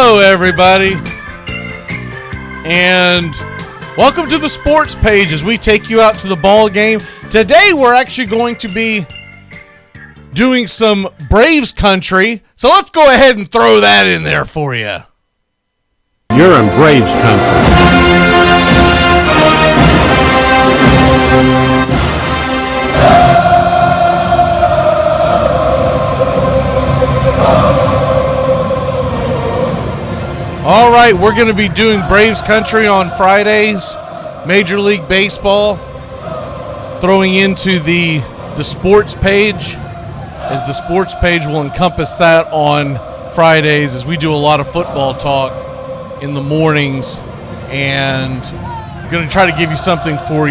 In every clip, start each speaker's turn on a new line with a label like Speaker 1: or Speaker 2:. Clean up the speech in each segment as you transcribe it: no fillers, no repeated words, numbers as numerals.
Speaker 1: Hello, everybody, and welcome to the sports page as we take you out to the ball game. Today, we're actually going to be doing some Braves country, so let's go ahead and throw that in there for you.
Speaker 2: You're in Braves country.
Speaker 1: All right, we're going to be doing Braves country on Fridays, Major League Baseball, throwing into the sports page, as the sports page will encompass that on Fridays, as we do a lot of football talk in the mornings, and I'm going to try to give you something for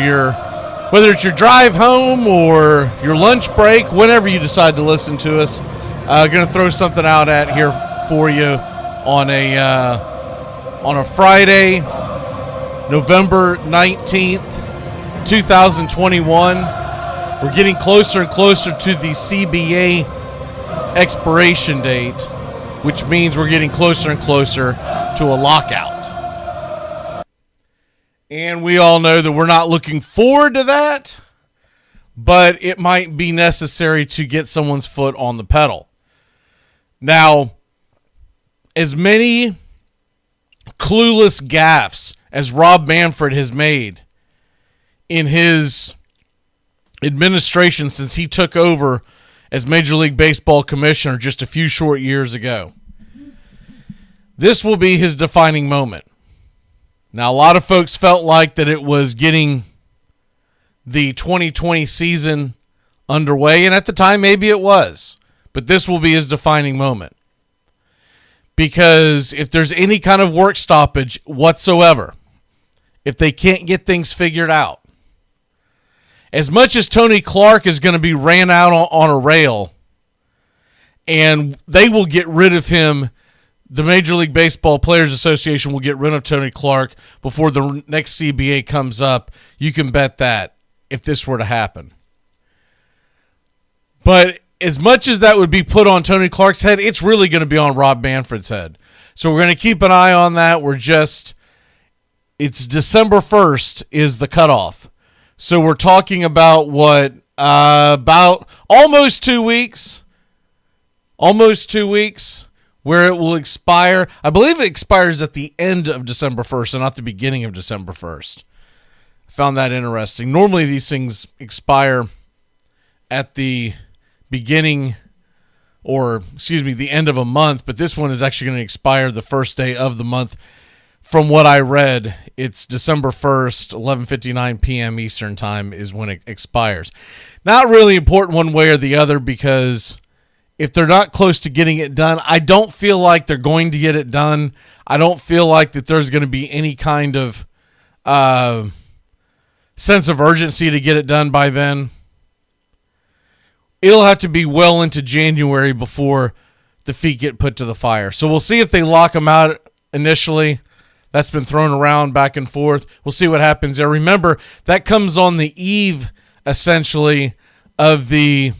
Speaker 1: whether it's your drive home or your lunch break, whenever you decide to listen to us. Going to throw something out at here for you on a Friday, November 19th, 2021. We're getting closer and closer to the CBA expiration date, which means we're getting closer and closer to a lockout. And we all know that we're not looking forward to that, but it might be necessary to get someone's foot on the pedal. Now, as many clueless gaffes as Rob Manfred has made in his administration since he took over as Major League Baseball commissioner just a few short years ago, this will be his defining moment. Now, a lot of folks felt like that it was getting the 2020 season underway, and at the time, maybe it was. But this will be his defining moment. Because if there's any kind of work stoppage whatsoever, if they can't get things figured out, as much as Tony Clark is going to be ran out on a rail, and they will get rid of him, the Major League Baseball Players Association will get rid of Tony Clark before the next CBA comes up. You can bet that if this were to happen. But as much as that would be put on Tony Clark's head, it's really going to be on Rob Manfred's head. So we're going to keep an eye on that. It's December 1st is the cutoff. So we're talking about about almost 2 weeks. Almost 2 weeks where it will expire. I believe it expires at the end of December 1st and not the beginning of December 1st. I found that interesting. Normally these things expire at the beginning, the end of a month, but this one is actually going to expire the first day of the month. From what I read, it's December 1st, 11:59 p.m. Eastern time is when it expires. Not really important one way or the other, because if they're not close to getting it done, I don't feel like they're going to get it done. I don't feel like that there's going to be any kind of sense of urgency to get it done by then. It'll have to be well into January before the feet get put to the fire. So we'll see if they lock them out initially. That's been thrown around back and forth. We'll see what happens there. Remember, that comes on the eve, essentially, of the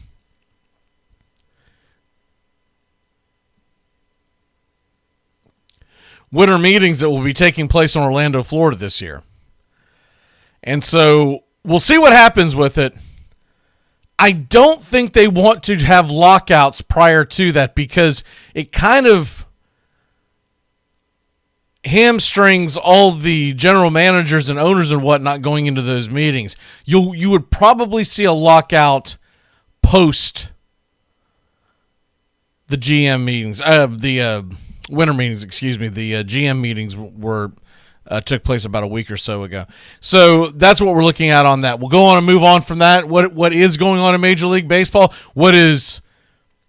Speaker 1: winter meetings that will be taking place in Orlando, Florida this year. And so we'll see what happens with it. I don't think they want to have lockouts prior to that, because it kind of hamstrings all the general managers and owners and whatnot going into those meetings. You would probably see a lockout post the GM meetings, the winter meetings, the GM meetings took place about a week or so ago. So that's what we're looking at on that. We'll go on and move on from that. What is going on in Major League Baseball? What is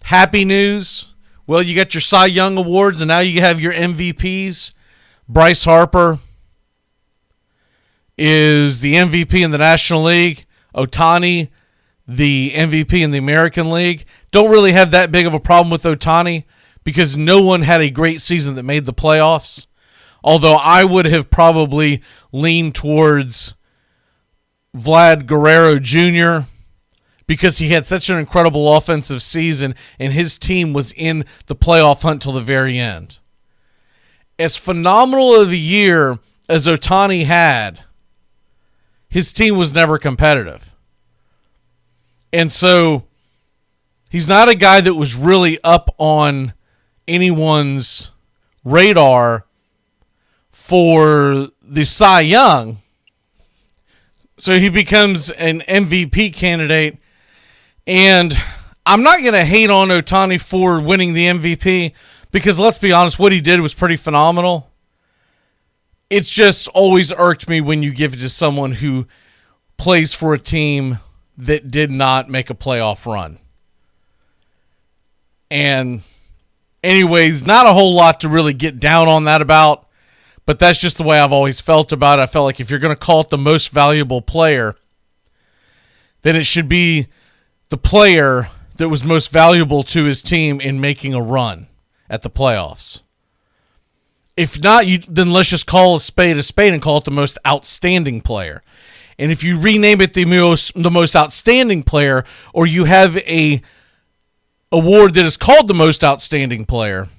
Speaker 1: happy news? Well, you got your Cy Young Awards, and now you have your MVPs. Bryce Harper is the MVP in the National League. Ohtani, the MVP in the American League. Don't really have that big of a problem with Ohtani, because no one had a great season that made the playoffs. Although I would have probably leaned towards Vlad Guerrero Jr., because he had such an incredible offensive season and his team was in the playoff hunt till the very end. as phenomenal of a year as Ohtani had, his team was never competitive. And so he's not a guy that was really up on anyone's radar for the Cy Young. So he becomes an MVP candidate. And I'm not going to hate on Ohtani for winning the MVP because, let's be honest, what he did was pretty phenomenal. It's just always irked me when you give it to someone who plays for a team that did not make a playoff run. And anyways, not a whole lot to really get down on that about, but that's just the way I've always felt about it. I felt like if you're going to call it the most valuable player, then it should be the player that was most valuable to his team in making a run at the playoffs. If not, then let's just call a spade and call it the most outstanding player. And if you rename it the most outstanding player, or you have a award that is called the most outstanding player,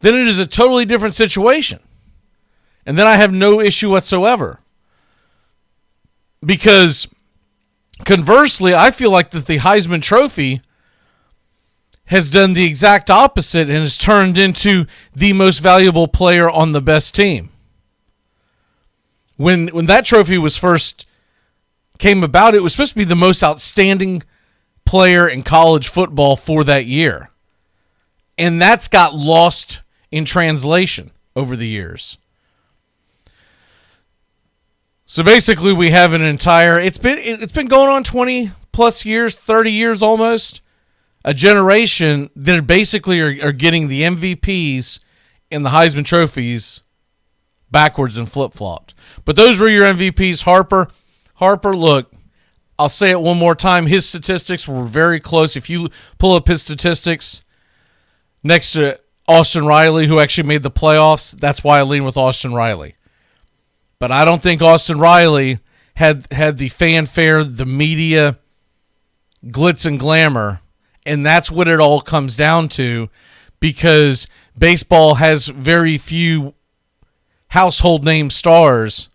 Speaker 1: then it is a totally different situation. And then I have no issue whatsoever. Because conversely, I feel like that the Heisman Trophy has done the exact opposite and has turned into the most valuable player on the best team. When that trophy was first came about, it was supposed to be the most outstanding player in college football for that year. And that's got lost in translation over the years. So basically we have an entire, it's been going on 20 plus years, 30 years almost, a generation that basically are getting the MVPs and the Heisman trophies backwards and flip-flopped. But those were your MVPs. Harper, look, I'll say it one more time. His statistics were very close. If you pull up his statistics next to Austin Riley, who actually made the playoffs, that's why I lean with Austin Riley. But I don't think Austin Riley had the fanfare, the media, glitz and glamour, and that's what it all comes down to, because baseball has very few household name stars,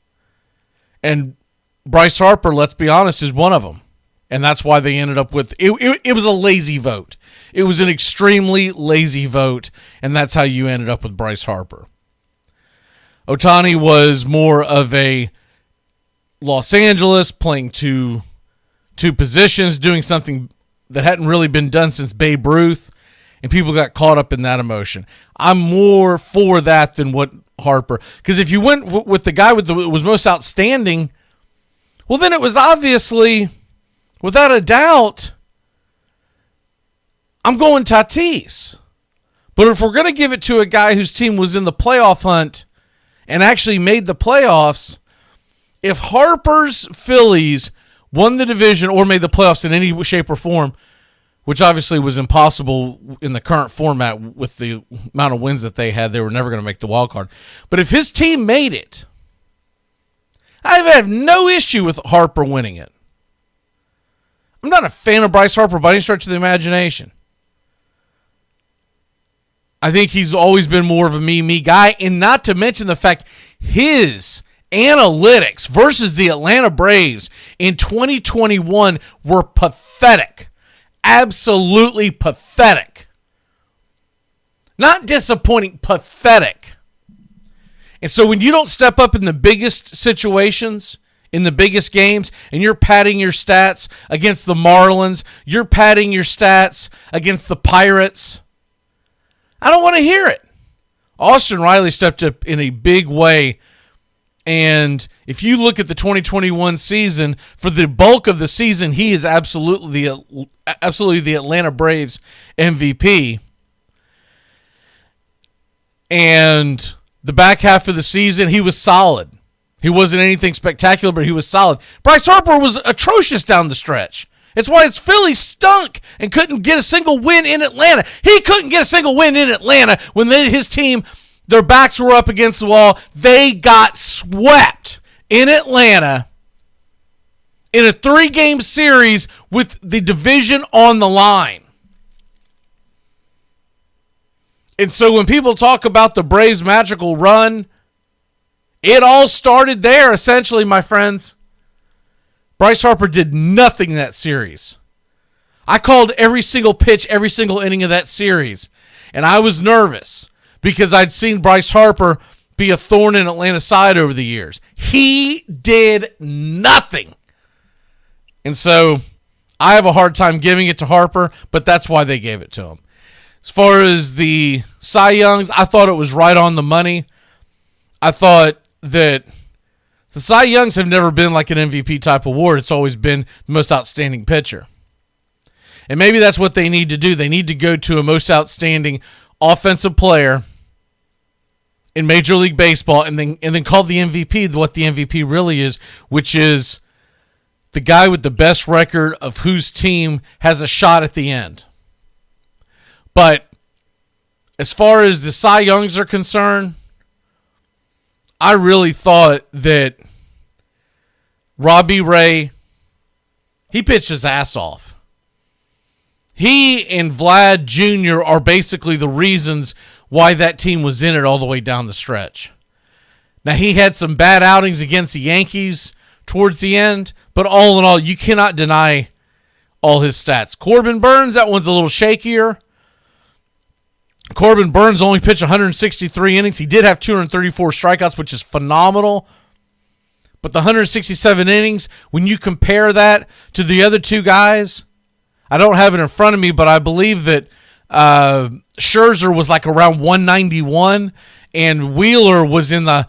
Speaker 1: and Bryce Harper, let's be honest, is one of them. And that's why they ended up with it was a lazy vote. It was an extremely lazy vote, and that's how you ended up with Bryce Harper. Ohtani was more of a Los Angeles, playing two positions, doing something that hadn't really been done since Babe Ruth, and people got caught up in that emotion. I'm more for that than what Harper, because if you went with the guy that was most outstanding, well, then it was obviously, without a doubt, I'm going Tatis. But if we're going to give it to a guy whose team was in the playoff hunt and actually made the playoffs, if Harper's Phillies won the division or made the playoffs in any shape or form, which obviously was impossible in the current format with the amount of wins that they had, they were never going to make the wild card. But if his team made it, I have no issue with Harper winning it. I'm not a fan of Bryce Harper by any stretch of the imagination. I think he's always been more of a me guy, and not to mention the fact his analytics versus the Atlanta Braves in 2021 were pathetic. Absolutely pathetic. Not disappointing, pathetic. And so when you don't step up in the biggest situations, in the biggest games, and you're padding your stats against the Marlins, you're padding your stats against the Pirates, I don't want to hear it. Austin Riley stepped up in a big way, and if you look at the 2021 season, for the bulk of the season, he is absolutely the Atlanta Braves MVP. And the back half of the season, he was solid. He wasn't anything spectacular, but he was solid. Bryce Harper was atrocious down the stretch. It's why his Phillies stunk and couldn't get a single win in Atlanta. He couldn't get a single win in Atlanta when his team, their backs were up against the wall. They got swept in Atlanta in a 3-game series with the division on the line. And so when people talk about the Braves' magical run, it all started there, essentially, my friends. Bryce Harper did nothing in that series. I called every single pitch, every single inning of that series, and I was nervous because I'd seen Bryce Harper be a thorn in Atlanta's side over the years. He did nothing. And so I have a hard time giving it to Harper, but that's why they gave it to him. As far as the Cy Youngs, I thought it was right on the money. I thought that the Cy Youngs have never been like an MVP type award. It's always been the most outstanding pitcher. And maybe that's what they need to do. They need to go to a most outstanding offensive player in Major League Baseball and then call the MVP what the MVP really is, which is the guy with the best record of whose team has a shot at the end. But as far as the Cy Youngs are concerned, I really thought that Robbie Ray, he pitched his ass off. He and Vlad Jr. are basically the reasons why that team was in it all the way down the stretch. Now, he had some bad outings against the Yankees towards the end, but all in all, you cannot deny all his stats. Corbin Burns, that one's a little shakier. Corbin Burns only pitched 163 innings. He did have 234 strikeouts, which is phenomenal. But the 167 innings, when you compare that to the other two guys, I don't have it in front of me, but I believe that Scherzer was like around 191, and Wheeler was in the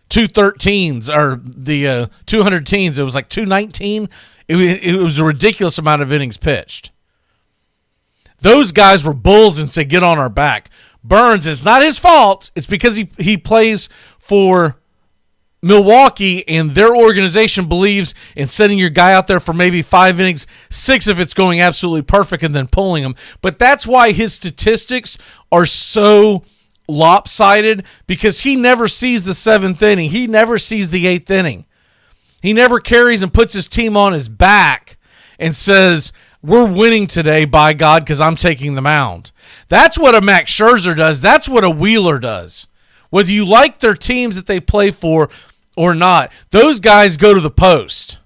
Speaker 1: 213s or the 200 teens. It was like 219. It was a ridiculous amount of innings pitched. Those guys were bulls and said, get on our back. Burns, it's not his fault. It's because he plays for Milwaukee, and their organization believes in sending your guy out there for maybe 5 innings, 6 if it's going absolutely perfect, and then pulling him. But that's why his statistics are so lopsided, because he never sees the 7th inning. He never sees the 8th inning. He never carries and puts his team on his back and says, we're winning today, by God, because I'm taking the mound. That's what a Max Scherzer does. That's what a Wheeler does. Whether you like their teams that they play for or not, those guys go to the post.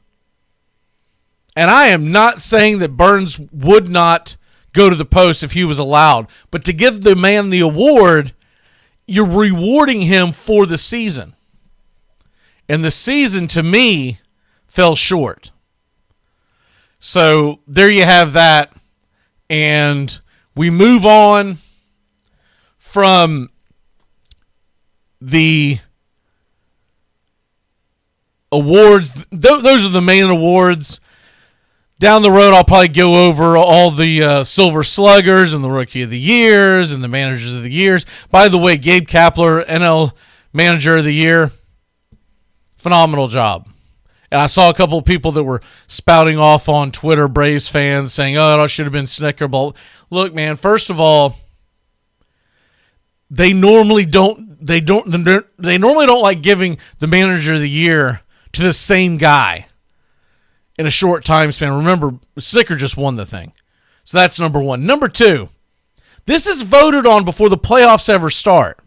Speaker 1: And I am not saying that Burns would not go to the post if he was allowed. But to give the man the award, you're rewarding him for the season. And the season, to me, fell short. So there you have that. And we move on from the awards. Those are the main awards. Down the road, I'll probably go over all the Silver Sluggers and the Rookie of the Years and the Managers of the Years. By the way, Gabe Kapler, NL Manager of the Year, phenomenal job. And I saw a couple of people that were spouting off on Twitter, Braves fans, saying, oh, it should have been Snickerbolt. Look, man, first of all, they normally don't like giving the Manager of the Year to the same guy in a short time span. Remember, Snicker just won the thing. So that's number one. Number two, this is voted on before the playoffs ever start.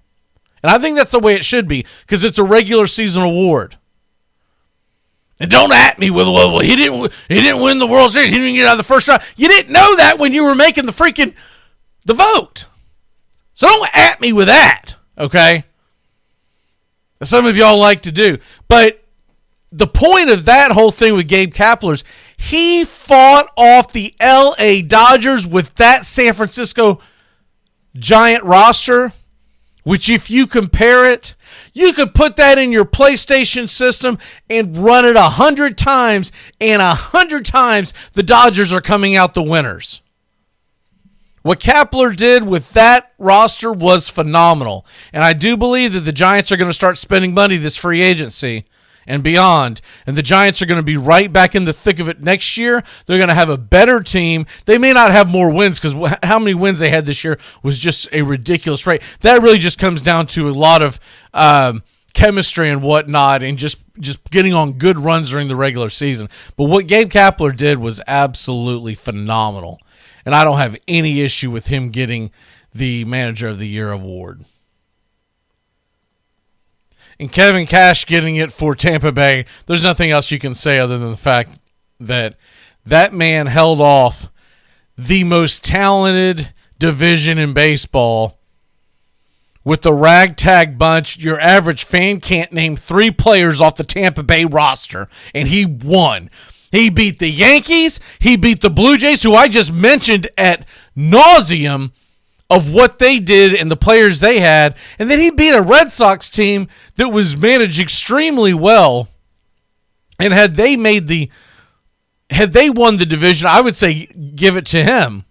Speaker 1: And I think that's the way it should be, because it's a regular season award. And don't at me with, well, he didn't win the World Series. He didn't get out of the first round. You didn't know that when you were making the vote. So don't at me with that, okay? Some of y'all like to do. But the point of that whole thing with Gabe Kapler's, he fought off the L.A. Dodgers with that San Francisco Giant roster, which if you compare it, you could put that in your PlayStation system and run it 100 times, and 100 times the Dodgers are coming out the winners. What Kapler did with that roster was phenomenal. And I do believe that the Giants are going to start spending money this free agency and beyond. And the Giants are going to be right back in the thick of it next year. They're going to have a better team. They may not have more wins, because how many wins they had this year was just a ridiculous rate. That really just comes down to a lot of chemistry and whatnot, and just getting on good runs during the regular season. But what Gabe Kapler did was absolutely phenomenal. And I don't have any issue with him getting the Manager of the Year award. And Kevin Cash getting it for Tampa Bay, there's nothing else you can say other than the fact that that man held off the most talented division in baseball with the ragtag bunch. Your average fan can't name 3 players off the Tampa Bay roster, and he won. He beat the Yankees. He beat the Blue Jays, who I just mentioned at nauseum of what they did and the players they had. And then he beat a Red Sox team that was managed extremely well. And had they won the division, I would say give it to him.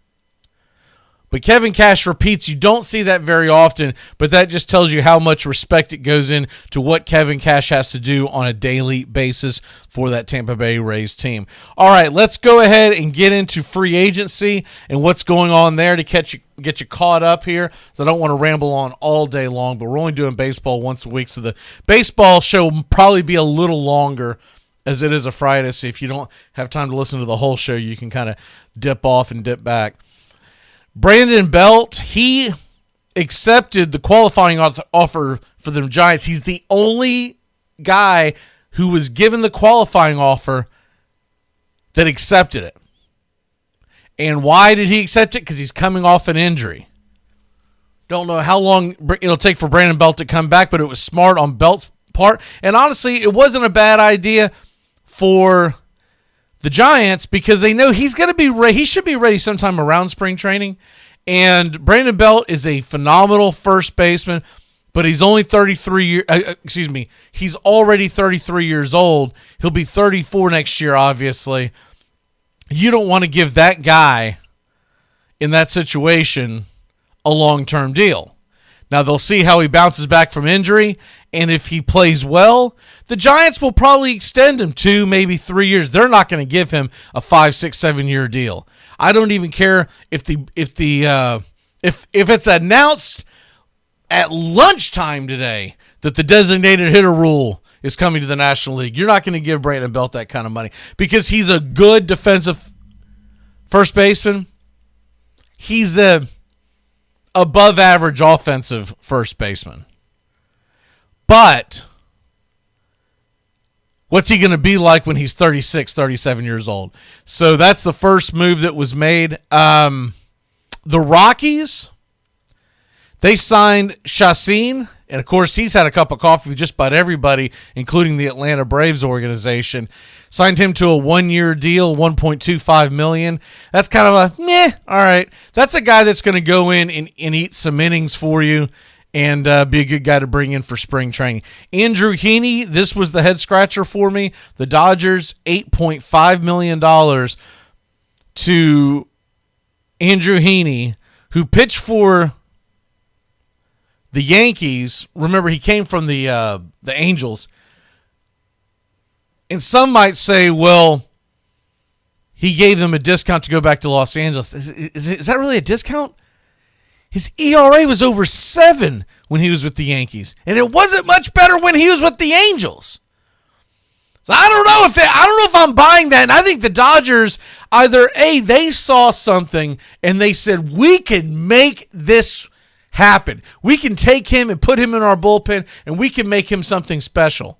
Speaker 1: But Kevin Cash repeats, you don't see that very often, but that just tells you how much respect it goes in to what Kevin Cash has to do on a daily basis for that Tampa Bay Rays team. All right, let's go ahead and get into free agency and what's going on there to get you caught up here. So I don't want to ramble on all day long, but we're only doing baseball once a week, so the baseball show will probably be a little longer as it is a Friday. So if you don't have time to listen to the whole show, you can kind of dip off and dip back. Brandon Belt, he accepted the qualifying offer for the Giants. He's the only guy who was given the qualifying offer that accepted it. And why did he accept it? Because he's coming off an injury. Don't know how long it'll take for Brandon Belt to come back, but it was smart on Belt's part. And honestly, it wasn't a bad idea for the Giants because they know he's going to be ready. He should be ready sometime around spring training. And Brandon Belt is a phenomenal first baseman, but he's only 33 he's already 33 years old. He'll be 34 next year, obviously. You don't want to give that guy in that situation a long-term deal. Now, they'll see how he bounces back from injury, and if he plays well, the Giants will probably extend him 2, maybe 3 years. They're not going to give him a 5, 6, 7-year deal. I don't even care if it's announced at lunchtime today that the designated hitter rule is coming to the National League. You're not going to give Brandon Belt that kind of money because he's a good defensive first baseman. He's a above average offensive first baseman. But what's he going to be like when he's 36, 37 years old? So that's the first move that was made. The Rockies, they signed Chacin, and of course he's had a cup of coffee with just about everybody, including the Atlanta Braves organization. Signed him to a 1-year deal, $1.25 million. That's kind of a meh. All right, that's a guy that's going to go in and eat some innings for you and be a good guy to bring in for spring training. Andrew Heaney, this was the head scratcher for me. The Dodgers, $8.5 million to Andrew Heaney, who pitched for the Yankees. Remember, he came from the Angels. And some might say, well, he gave them a discount to go back to Los Angeles. Is that really a discount? His ERA was over 7 when he was with the Yankees, and it wasn't much better when he was with the Angels. So I don't know if I'm buying that. And I think the Dodgers either they saw something and they said we can make this happen. We can take him and put him in our bullpen, and we can make him something special.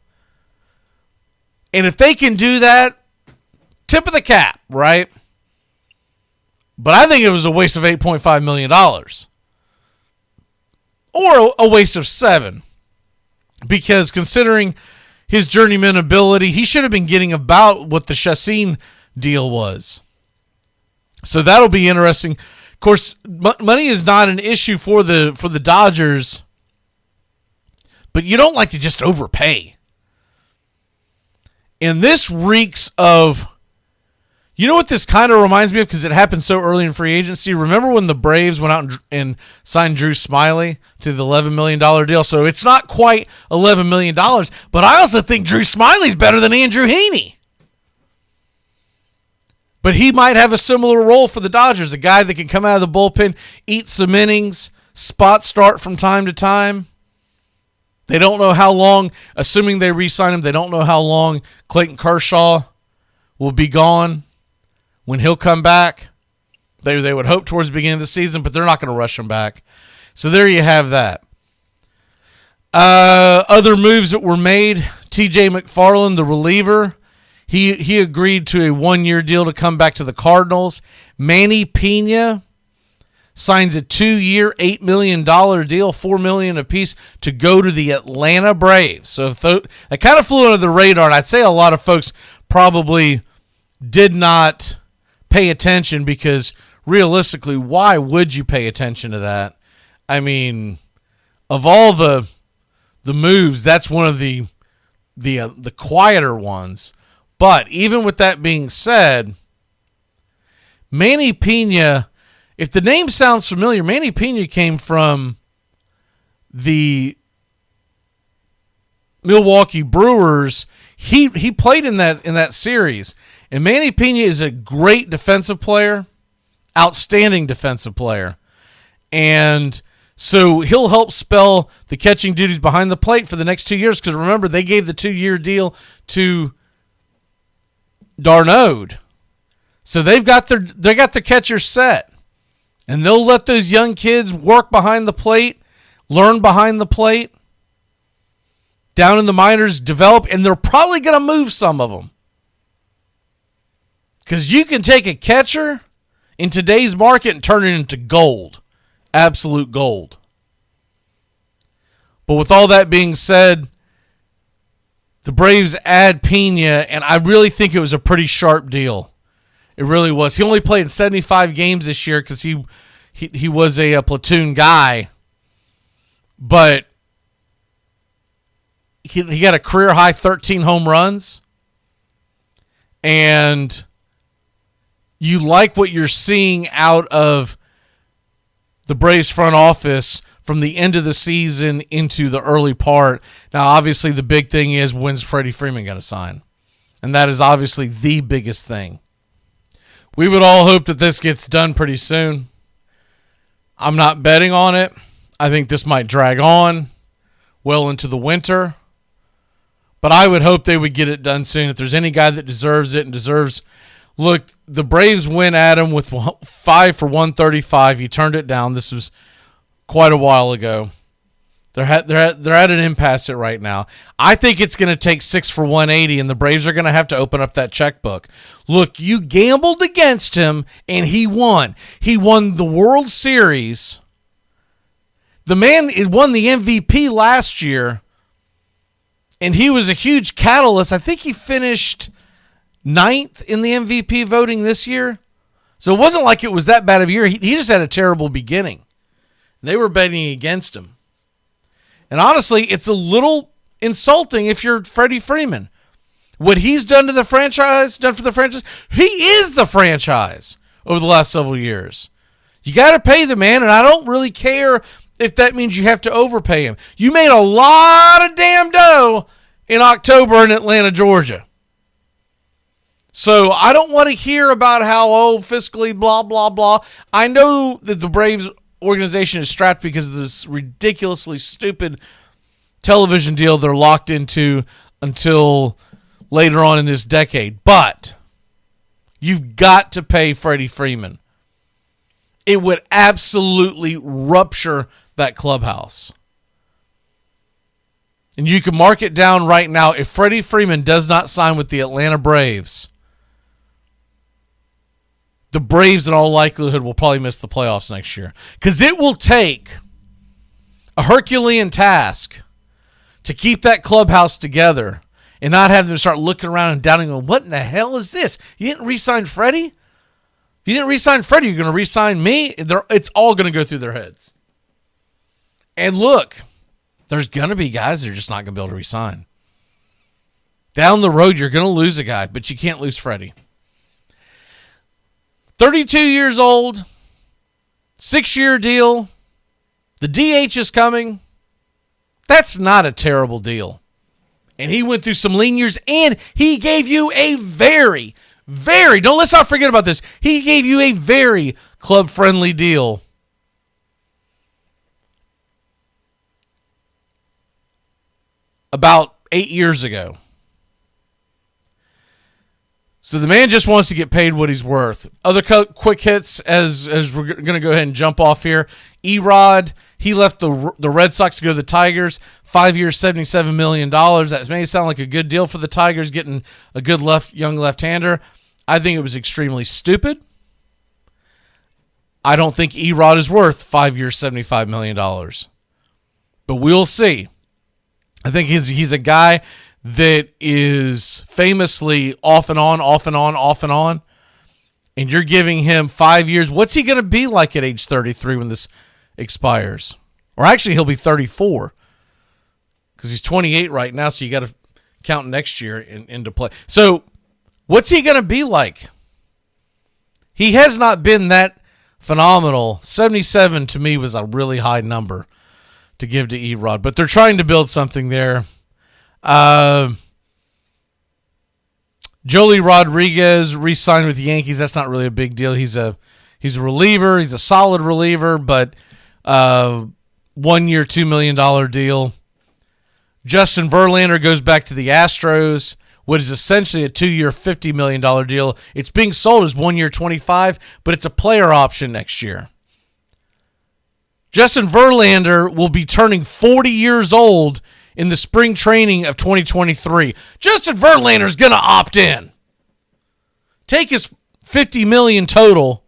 Speaker 1: And if they can do that, tip of the cap, right? But I think it was a waste of $8.5 million. Or a waste of 7. Because considering his journeyman ability, he should have been getting about what the Chacin deal was. So that'll be interesting. Of course, money is not an issue for the Dodgers, but you don't like to just overpay. And this reeks of, you know what this kind of reminds me of, because it happened so early in free agency. Remember when the Braves went out and signed Drew Smyly to the $11 million deal? So it's not quite $11 million, but I also think Drew Smyly's better than Andrew Heaney. But he might have a similar role for the Dodgers, a guy that can come out of the bullpen, eat some innings, spot start from time to time. They don't know how long, assuming they re-sign him, they don't know how long Clayton Kershaw will be gone when he'll come back. They would hope towards the beginning of the season, but they're not going to rush him back. So there you have that. Other moves that were made, T.J. McFarland, the reliever, he agreed to a 1-year deal to come back to the Cardinals. Manny Pena signs a 2-year, $8 million deal, $4 million apiece, to go to the Atlanta Braves. So that kind of flew under the radar, and I'd say a lot of folks probably did not pay attention because realistically, why would you pay attention to that? I mean, of all the moves, that's one of the quieter ones. But even with that being said, Manny Pena, if the name sounds familiar, Manny Pena came from the Milwaukee Brewers. He played in that series, and Manny Pena is a great defensive player, outstanding defensive player, and so he'll help spell the catching duties behind the plate for the next 2 years. Because remember, they gave the 2-year deal to Darnode, so they got their catchers set, and they'll let those young kids work behind the plate, learn behind the plate, down in the minors, develop, and they're probably going to move some of them. Because you can take a catcher in today's market and turn it into gold. Absolute gold. But with all that being said, the Braves add Pena, and I really think it was a pretty sharp deal. It really was. He only played 75 games this year because he was a platoon guy. But he got a career-high 13 home runs. And you like what you're seeing out of the Braves front office from the end of the season into the early part. Now, obviously, the big thing is, when's Freddie Freeman going to sign? And that is obviously the biggest thing. We would all hope that this gets done pretty soon. I'm not betting on it. I think this might drag on well into the winter. But I would hope they would get it done soon. If there's any guy that deserves it and deserves... Look, the Braves went at him with 5 for 135. He turned it down. This was quite a while ago. They're at an impasse right now. I think it's going to take 6 for 180, and the Braves are going to have to open up that checkbook. Look, you gambled against him, and he won. He won the World Series. The man won the MVP last year, and he was a huge catalyst. I think he finished 9th in the MVP voting this year. So it wasn't like it was that bad of a year. He just had a terrible beginning. They were betting against him. And honestly, it's a little insulting if you're Freddie Freeman. What he's done to the franchise, he is the franchise over the last several years. You got to pay the man, and I don't really care if that means you have to overpay him. You made a lot of damn dough in October in Atlanta, Georgia. So I don't want to hear about how, fiscally, blah, blah, blah. I know that the Braves organization is strapped because of this ridiculously stupid television deal they're locked into until later on in this decade. But you've got to pay Freddie Freeman. It would absolutely rupture that clubhouse. And you can mark it down right now. If Freddie Freeman does not sign with the Atlanta Braves, the Braves, in all likelihood, will probably miss the playoffs next year. Because it will take a Herculean task to keep that clubhouse together and not have them start looking around and doubting, going, what in the hell is this? You didn't re-sign Freddie? If you didn't re-sign Freddie, you're going to re-sign me? It's all going to go through their heads. And look, there's going to be guys that are just not going to be able to re-sign. Down the road, you're going to lose a guy, but you can't lose Freddie. 32 years old, 6-year deal. The DH is coming. That's not a terrible deal. And he went through some lean years, and he gave you a very, let's not forget about this. He gave you a very club-friendly deal. About 8 years ago. So the man just wants to get paid what he's worth. Other quick hits as we're going to go ahead and jump off here. Erod, he left the Red Sox to go to the Tigers. 5 years, $77 million. That may sound like a good deal for the Tigers, getting a good young left-hander. I think it was extremely stupid. I don't think Erod is worth 5 years, $75 million. But we'll see. I think he's a guy that is famously off and on, off and on, off and on. And you're giving him 5 years. What's he going to be like at age 33 when this expires? Or actually, he'll be 34 because he's 28 right now, so you got to count next year into play. So what's he going to be like? He has not been that phenomenal. 77 to me was a really high number to give to Erod, but they're trying to build something there. Joely Rodriguez re-signed with the Yankees. That's not really a big deal. He's a reliever. He's a solid reliever, but 1 year, $2 million deal. Justin Verlander goes back to the Astros. What is essentially a 2 year, $50 million deal. It's being sold as 1 year, $25, but it's a player option next year. Justin Verlander will be turning 40 years old in the spring training of 2023. Justin Verlander's going to opt in. Take his $50 million total,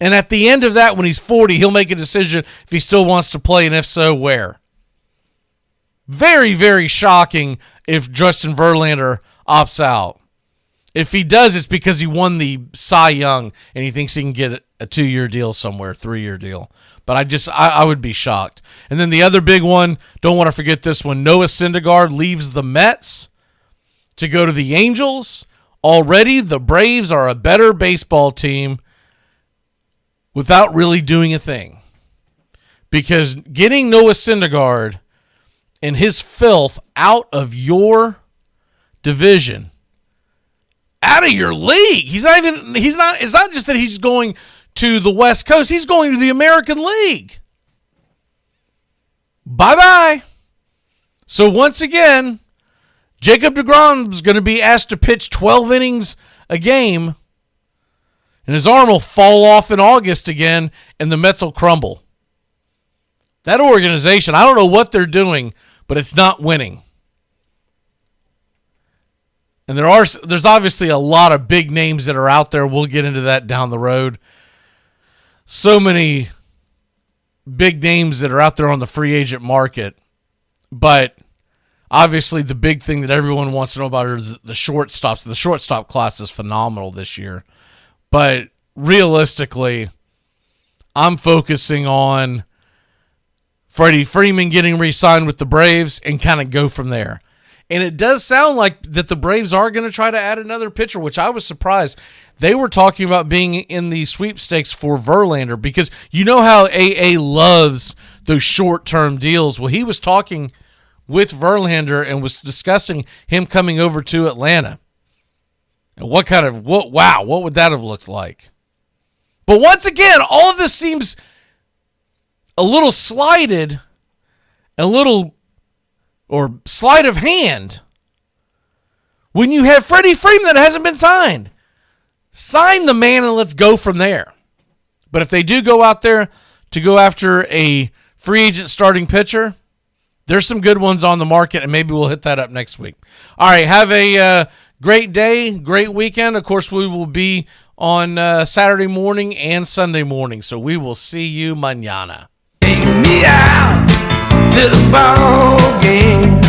Speaker 1: and at the end of that, when he's 40, he'll make a decision if he still wants to play, and if so, where. Very, very shocking if Justin Verlander opts out. If he does, it's because he won the Cy Young, and he thinks he can get a 2 year deal somewhere, 3 year deal. But I would be shocked. And then the other big one, don't want to forget this one. Noah Syndergaard leaves the Mets to go to the Angels. Already, the Braves are a better baseball team without really doing a thing. Because getting Noah Syndergaard and his filth out of your division, out of your league. It's not just that he's going to the West Coast. He's going to the American League. Bye-bye. So once again, Jacob deGrom's going to be asked to pitch 12 innings a game, and his arm will fall off in August again, and the Mets will crumble. That organization, I don't know what they're doing, but it's not winning. And there's obviously a lot of big names that are out there. We'll get into that down the road. So many big names that are out there on the free agent market. But obviously the big thing that everyone wants to know about are the shortstops. The shortstop class is phenomenal this year. But realistically, I'm focusing on Freddie Freeman getting re-signed with the Braves and kind of go from there. And it does sound like that the Braves are going to try to add another pitcher, which I was surprised. They were talking about being in the sweepstakes for Verlander because you know how AA loves those short-term deals. Well, he was talking with Verlander and was discussing him coming over to Atlanta. And what would that have looked like? But once again, all of this seems a little slighted, or sleight of hand when you have Freddie Freeman that hasn't been signed. Sign the man and let's go from there. But if they do go out there to go after a free agent starting pitcher, there's some good ones on the market, and maybe we'll hit that up next week. All right, have a great day, great weekend. Of course, we will be on Saturday morning and Sunday morning, so we will see you mañana.
Speaker 3: Take me out to the ball game.